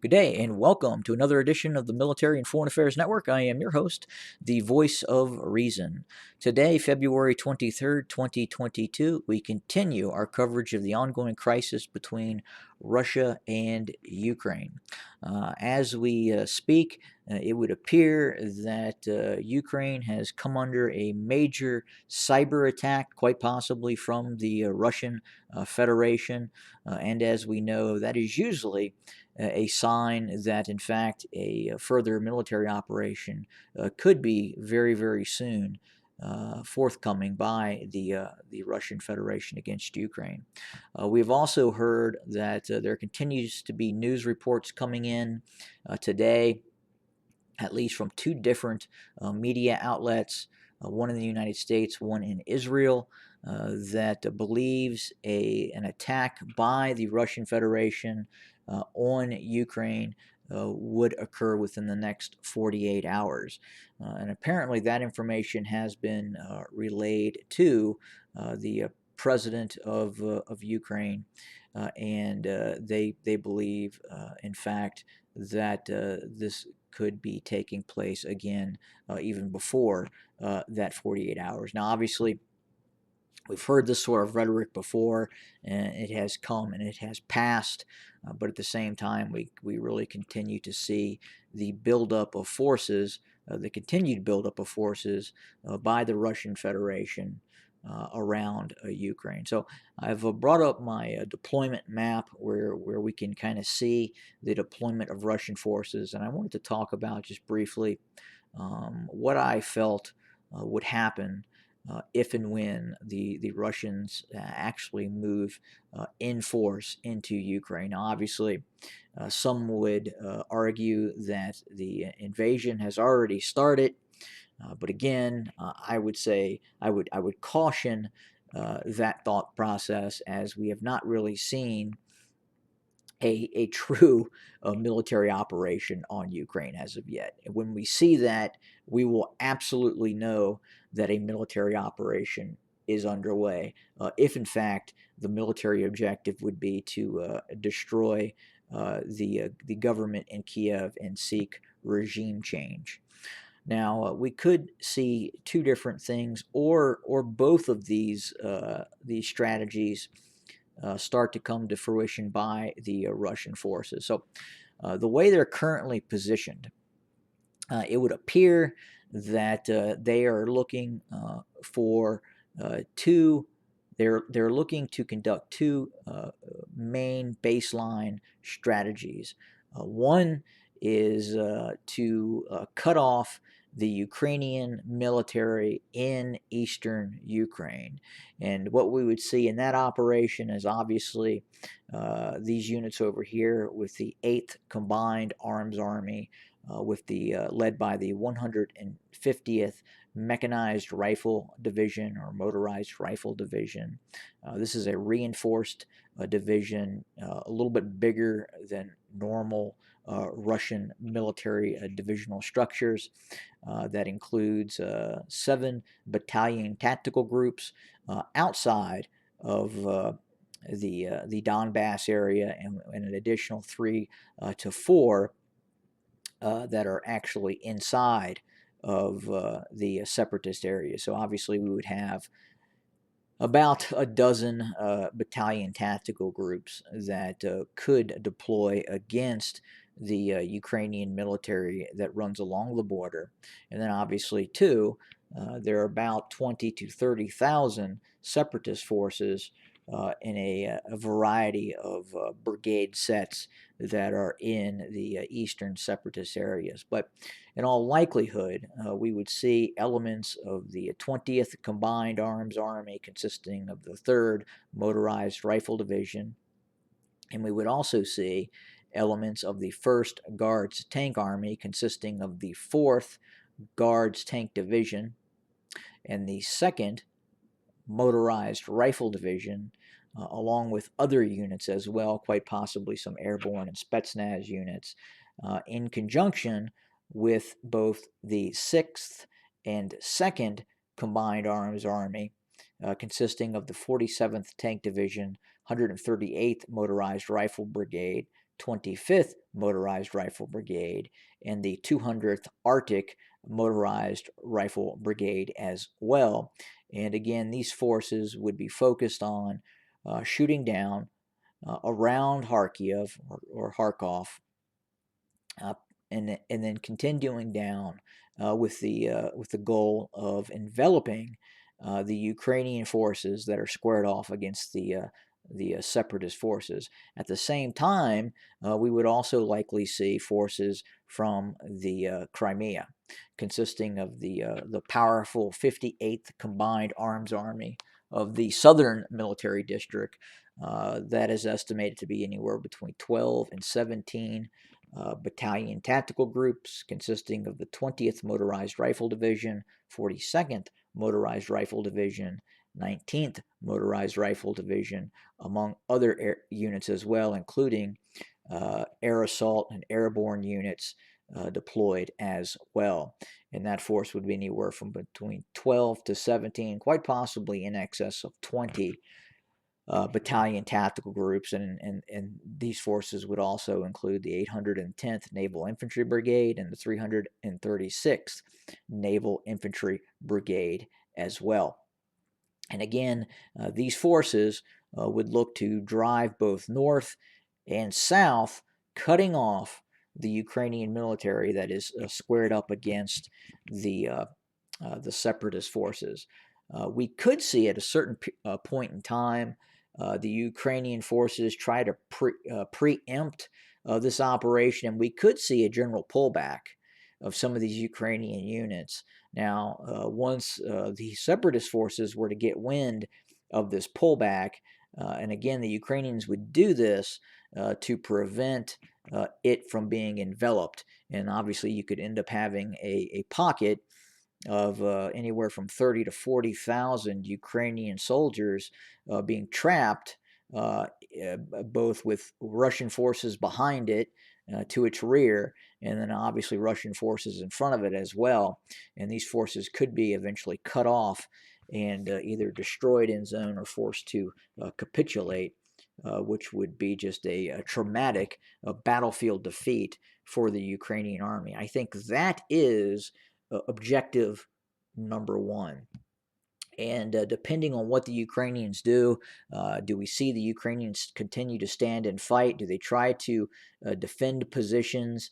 Good day, and welcome to another edition of the Military and Foreign Affairs Network. I am your host, the voice of reason. Today, February 23rd, 2022, we continue our coverage of the ongoing crisis between Russia and Ukraine. As we speak, it would appear that Ukraine has come under a major cyber attack, quite possibly from the Russian Federation. And as we know, that is usually a sign that, in fact, a further military operation could be very, very soon forthcoming by the Russian Federation against Ukraine. We've also heard that there continues to be news reports coming in today, at least from two different media outlets, one in the United States, one in Israel, that believes an attack by the Russian Federation on Ukraine would occur within the next 48 hours. And apparently, that information has been relayed to the president of Ukraine, and they believe, in fact, that this could be taking place again even before that 48 hours. Now, obviously, we've heard this sort of rhetoric before, and it has come and it has passed, but at the same time, we really continue to see the buildup of forces, the continued buildup of forces by the Russian Federation around Ukraine. So I've brought up my deployment map where we can kind of see the deployment of Russian forces, and I wanted to talk about just briefly what I felt would happen if and when the Russians actually move in force into Ukraine. Now, obviously, some would argue that the invasion has already started, but again, I would say I would caution that thought process, as we have not really seen a true military operation on Ukraine as of yet. And when we see that, we will absolutely know that a military operation is underway, if in fact the military objective would be to destroy the government in Kiev and seek regime change. Now, we could see two different things, or both of these strategies start to come to fruition by the Russian forces. So, the way they're currently positioned, it would appear that they are looking for two. They're looking to conduct two main baseline strategies. One is to cut off the Ukrainian military in eastern Ukraine. And what we would see in that operation is obviously these units over here with the 8th Combined Arms Army, with the led by the 150th Mechanized Rifle Division or Motorized Rifle Division. This is a reinforced division, a little bit bigger than normal Russian military divisional structures. That includes 7 battalion tactical groups outside of the Donbass area, and an additional 3 to 4 that are actually inside of the separatist area. So obviously, we would have about a dozen battalion tactical groups that could deploy against the Ukrainian military that runs along the border. And then obviously, too, there are about 20 to 30,000 separatist forces in a variety of brigade sets that are in the eastern separatist areas. But in all likelihood, we would see elements of the 20th Combined Arms Army consisting of the 3rd Motorized Rifle Division, and we would also see elements of the 1st Guards Tank Army consisting of the 4th Guards Tank Division and the 2nd Motorized Rifle Division, along with other units as well, quite possibly some airborne and Spetsnaz units, in conjunction with both the 6th and 2nd Combined Arms Army, consisting of the 47th Tank Division, 138th Motorized Rifle Brigade, 25th Motorized Rifle Brigade and the 200th Arctic Motorized Rifle Brigade as well. And again, these forces would be focused on shooting down around Kharkiv or Kharkov, uh, and then continuing down with the goal of enveloping the Ukrainian forces that are squared off against the separatist forces. At the same time, we would also likely see forces from the Crimea, consisting of the powerful 58th Combined Arms Army of the Southern Military District. That is estimated to be anywhere between 12 and 17 battalion tactical groups consisting of the 20th Motorized Rifle Division, 42nd Motorized Rifle Division, 19th Motorized Rifle Division, among other units as well, including air assault and airborne units deployed as well. And that force would be anywhere from between 12 to 17, quite possibly in excess of 20 battalion tactical groups, and these forces would also include the 810th Naval Infantry Brigade and the 336th Naval Infantry Brigade as well. And again, these forces would look to drive both north and south, cutting off the Ukrainian military that is squared up against the separatist forces. We could see at a certain point in time the Ukrainian forces try to preempt this operation, and we could see a general pullback of some of these Ukrainian units. Now, once the separatist forces were to get wind of this pullback, and again, the Ukrainians would do this to prevent it from being enveloped. And obviously, you could end up having a pocket of anywhere from 30 to 40,000 Ukrainian soldiers being trapped, both with Russian forces behind it to its rear, and then obviously Russian forces in front of it as well. And these forces could be eventually cut off and either destroyed in zone or forced to capitulate, which would be just a traumatic battlefield defeat for the Ukrainian army. I think that is objective number one. And depending on what the Ukrainians do we see the Ukrainians continue to stand and fight? Do they try to defend positions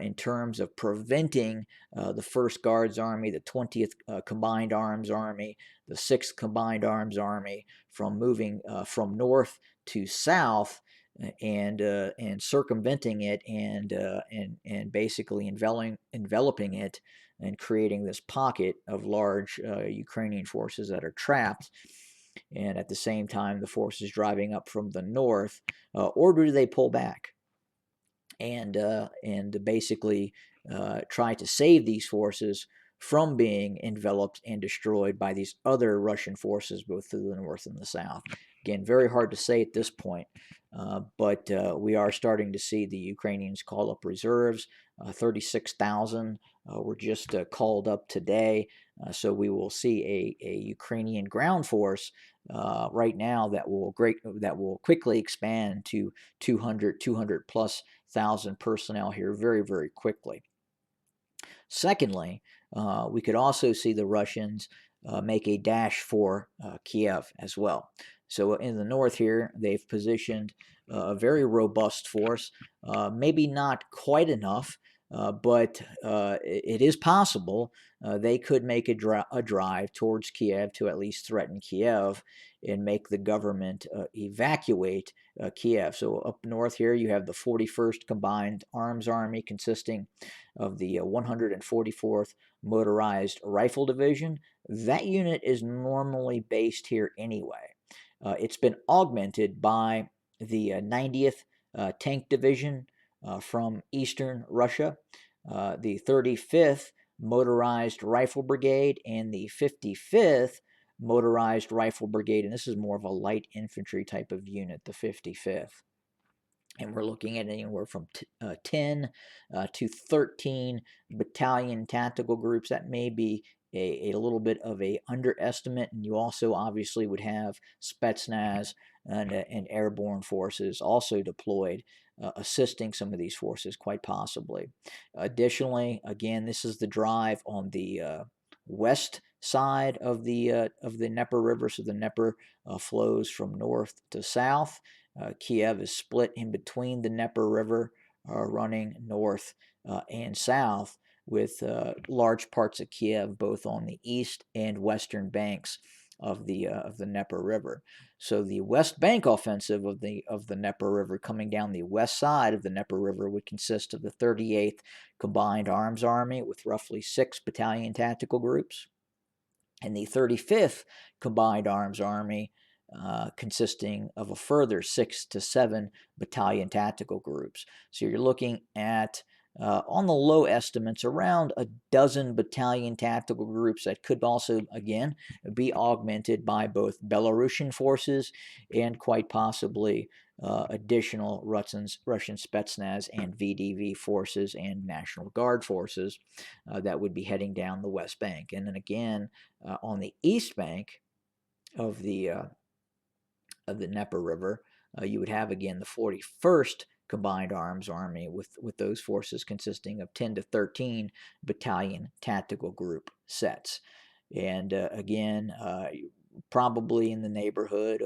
in terms of preventing the 1st Guards Army, the 20th Combined Arms Army, the 6th Combined Arms Army from moving from north to south and circumventing it and basically enveloping it and creating this pocket of large Ukrainian forces that are trapped, and at the same time the forces driving up from the north, or do they pull back and basically try to save these forces from being enveloped and destroyed by these other Russian forces, both to the north and the south? Again, very hard to say at this point, but we are starting to see the Ukrainians call up reserves. 36,000 were just called up today, so we will see a Ukrainian ground force right now that will quickly expand to 200 plus thousand personnel here very, very quickly. Secondly, we could also see the Russians make a dash for Kiev as well. So in the north here, they've positioned a very robust force, maybe not quite enough, but it is possible they could make a drive towards Kiev to at least threaten Kiev and make the government evacuate Kiev. So up north here, you have the 41st Combined Arms Army consisting of the 144th Motorized Rifle Division. That unit is normally based here anyway. It's been augmented by the 90th Tank Division from Eastern Russia, the 35th Motorized Rifle Brigade, and the 55th Motorized Rifle Brigade. And this is more of a light infantry type of unit, the 55th. And we're looking at anywhere from 10 to 13 battalion tactical groups. That may be a little bit of a underestimate, and you also obviously would have Spetsnaz and airborne forces also deployed assisting some of these forces, quite possibly. Additionally, again, this is the drive on the west side of the Dnieper River, so the Dnieper flows from north to south. Kiev is split in between the Dnieper River, running north and south, with large parts of Kiev both on the east and western banks of the Dnieper River. So the West Bank offensive of the Dnieper River, coming down the west side of the Dnieper River, would consist of the 38th Combined Arms Army with roughly 6 battalion tactical groups, and the 35th Combined Arms Army, consisting of a further 6 to 7 battalion tactical groups. So you're looking at, on the low estimates, around a dozen battalion tactical groups that could also, again, be augmented by both Belarusian forces and quite possibly additional Russian Spetsnaz and VDV forces and National Guard forces that would be heading down the West Bank. And then again, on the east bank of the Dnieper River, you would have again the 41st Combined Arms Army with those forces consisting of 10 to 13 battalion tactical group sets. And again, probably in the neighborhood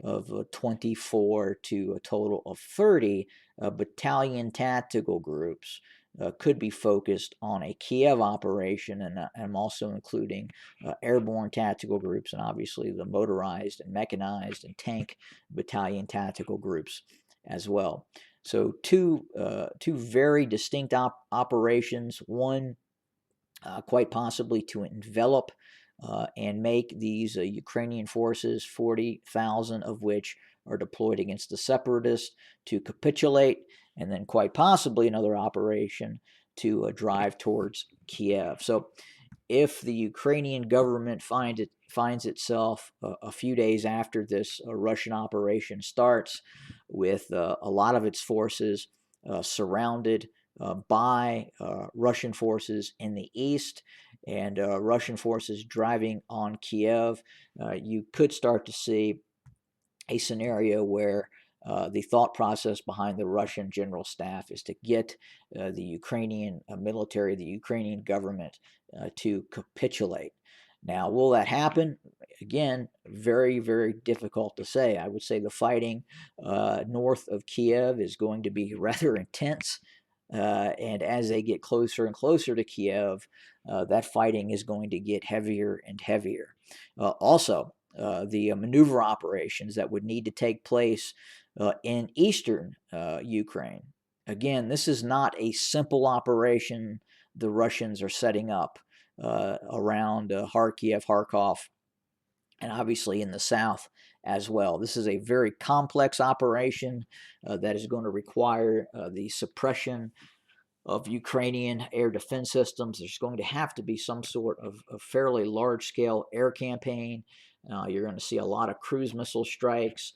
of 24 to a total of 30 battalion tactical groups could be focused on a Kiev operation, and I'm also including airborne tactical groups and obviously the motorized and mechanized and tank battalion tactical groups as well. So two very distinct operations. One quite possibly to envelop and make these Ukrainian forces, 40,000 of which are deployed against the separatists, to capitulate, and then quite possibly another operation to drive towards Kiev. So if the Ukrainian government finds itself a few days after this Russian operation starts with a lot of its forces surrounded by Russian forces in the east and Russian forces driving on Kiev, you could start to see a scenario where the thought process behind the Russian general staff is to get the Ukrainian military, the Ukrainian government, to capitulate. Now, will that happen? Again, very, very difficult to say. I would say the fighting north of Kiev is going to be rather intense. And as they get closer and closer to Kiev, that fighting is going to get heavier and heavier. Also, the maneuver operations that would need to take place in eastern Ukraine. Again, this is not a simple operation the Russians are setting up around Kharkiv, Kharkov, and obviously in the south as well. This is a very complex operation that is going to require the suppression of Ukrainian air defense systems. There's going to have to be some sort of fairly large-scale air campaign. You're going to see a lot of cruise missile strikes.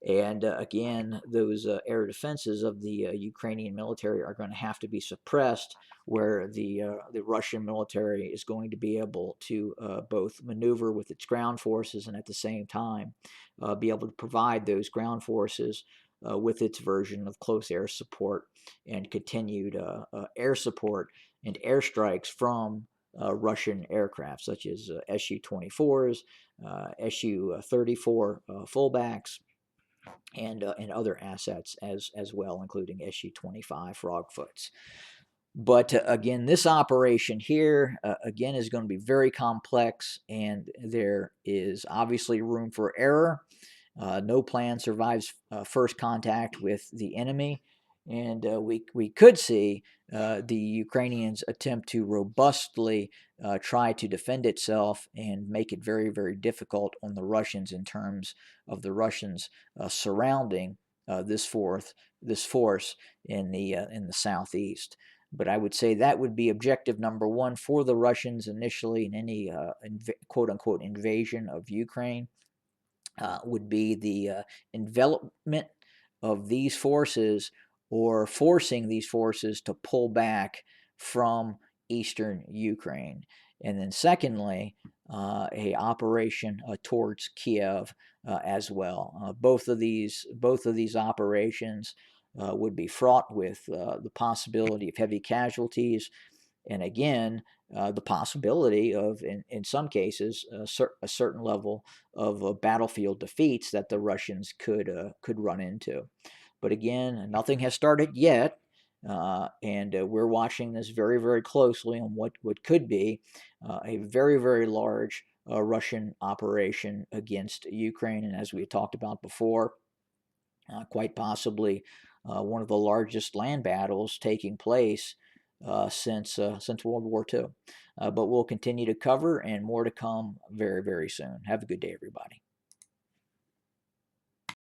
And again, those air defenses of the Ukrainian military are going to have to be suppressed, where the Russian military is going to be able to both maneuver with its ground forces and at the same time be able to provide those ground forces with its version of close air support and continued air support and airstrikes from Russian aircraft, such as Su-24s, Su-34 fullbacks, and other assets as well, including Su-25 Frogfoots. But again, this operation here, again, is going to be very complex, and there is obviously room for error. No plan survives first contact with the enemy, and we could see the Ukrainians attempt to robustly try to defend itself and make it very, very difficult on the Russians in terms of the Russians surrounding this force in the southeast. But I would say that would be objective number one for the Russians initially in any quote-unquote invasion of Ukraine. Would be the envelopment of these forces, or forcing these forces to pull back from eastern Ukraine. and then secondly, a operation towards Kiev as well. Both of these operations would be fraught with the possibility of heavy casualties, and again, the possibility of, in some cases, a certain level of battlefield defeats that the Russians could run into. But again, nothing has started yet, and we're watching this very, very closely on what could be a very, very large Russian operation against Ukraine. And as we talked about before, quite possibly one of the largest land battles taking place since World War II. But we'll continue to cover, and more to come very, very soon. Have a good day, everybody.